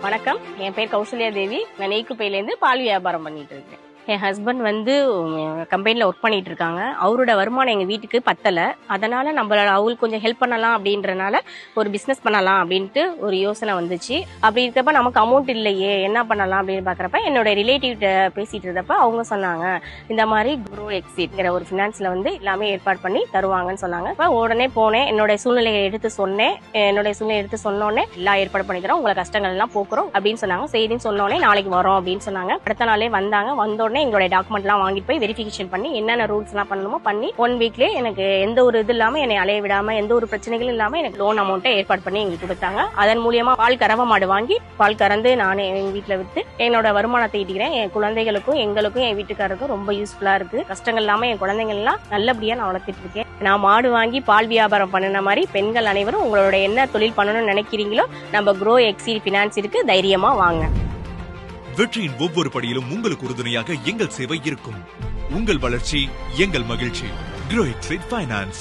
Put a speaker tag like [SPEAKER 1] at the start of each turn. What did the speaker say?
[SPEAKER 1] வணக்கம், என் பேர் கௌசல்யா தேவி. நான் நெய்க்குப்பையிலேருந்து பால் வியாபாரம் பண்ணிட்டு இருக்கேன். என் ஹஸ்பண்ட் கம்பெனில ஒர்க் பண்ணிட்டு இருக்காங்க. அவரோட வருமானம் எங்க வீட்டுக்கு பத்தல. அதனால அவங்களுக்கு கொஞ்சம் ஹெல்ப் பண்ணலாம் அப்படின்றனால ஒரு பிசினஸ் பண்ணலாம் அப்படின்ட்டு ஒரு யோசனை வந்துச்சு. அப்படி இருக்கப்ப நமக்கு அமௌண்ட் இல்லையே, என்ன பண்ணலாம் அப்படின்னு பாக்குறப்ப என்னோட ரிலேட்டிவ் பேசிட்டு இருந்தப்ப அவங்க சொன்னாங்க, இந்த மாதிரி க்ரோ எக்ஸிட்ங்கிற ஒரு பினான்ஸ்ல எல்லாமே ஏற்பாடு பண்ணி தருவாங்கன்னு சொன்னாங்க. உடனே போனேன், என்னோட சூழ்நிலையை எடுத்து சொன்னேன். என்னோட சூழ்நிலை எடுத்து சொன்னோடனே எல்லாம் ஏற்பாடு பண்ணி தரோம், உங்களை கஷ்டங்கள் எல்லாம் போக்குறோம் அப்படின்னு சொன்னாங்க. சரின்னு சொன்னோடனே நாளைக்கு வரோம் அப்படின்னு சொன்னாங்க. அடுத்த நாளே வந்தாங்க. வந்தோடனே எங்களோட டாக்குமெண்ட் எல்லாம் வாங்கிட்டு போய் வெரிஃபிகேஷன் பண்ணி என்னென்ன ரூல்ஸ் எல்லாம் பண்ணணுமோ பண்ணி 1 வீக்லயே எனக்கு எந்த ஒரு இது இல்லாம, என்னை அலைய விடாம, எந்த ஒரு பிரச்சனைகளும் இல்லாம எனக்கு லோன் அமௌண்ட்டை ஏற்பாடு பண்ணி எங்களுக்கு கொடுத்தாங்க. அதன் மூலியமா பால் கறவை மாடு வாங்கி பால் கறந்து நானே எங்க வீட்டுல விட்டு என்னோட வருமானத்தை ஈட்டிக்கிறேன். என் குழந்தைகளுக்கும் எங்களுக்கும் என் வீட்டுக்காரருக்கும் ரொம்ப யூஸ்ஃபுல்லா இருக்கு. கஷ்டங்கள் இல்லாம என் குழந்தைகள் எல்லாம் நல்லபடியா நான் வளர்த்துட்டு இருக்கேன். நான் மாடு வாங்கி பால் வியாபாரம் பண்ணின மாதிரி பெண்கள் அனைவரும் உங்களோட என்ன தொழில் பண்ணணும்னு நினைக்கிறீங்களோ நம்ம க்ரோ எக்ஸிட் பினான்ஸ் இருக்கு, தைரியமா வாங்க.
[SPEAKER 2] வெற்றியின் ஒவ்வொரு படியிலும் உங்களுக்கு உறுதுணையாக எங்கள் சேவை இருக்கும். உங்கள் வளர்ச்சி எங்கள் மகிழ்ச்சி. Grow exit finance.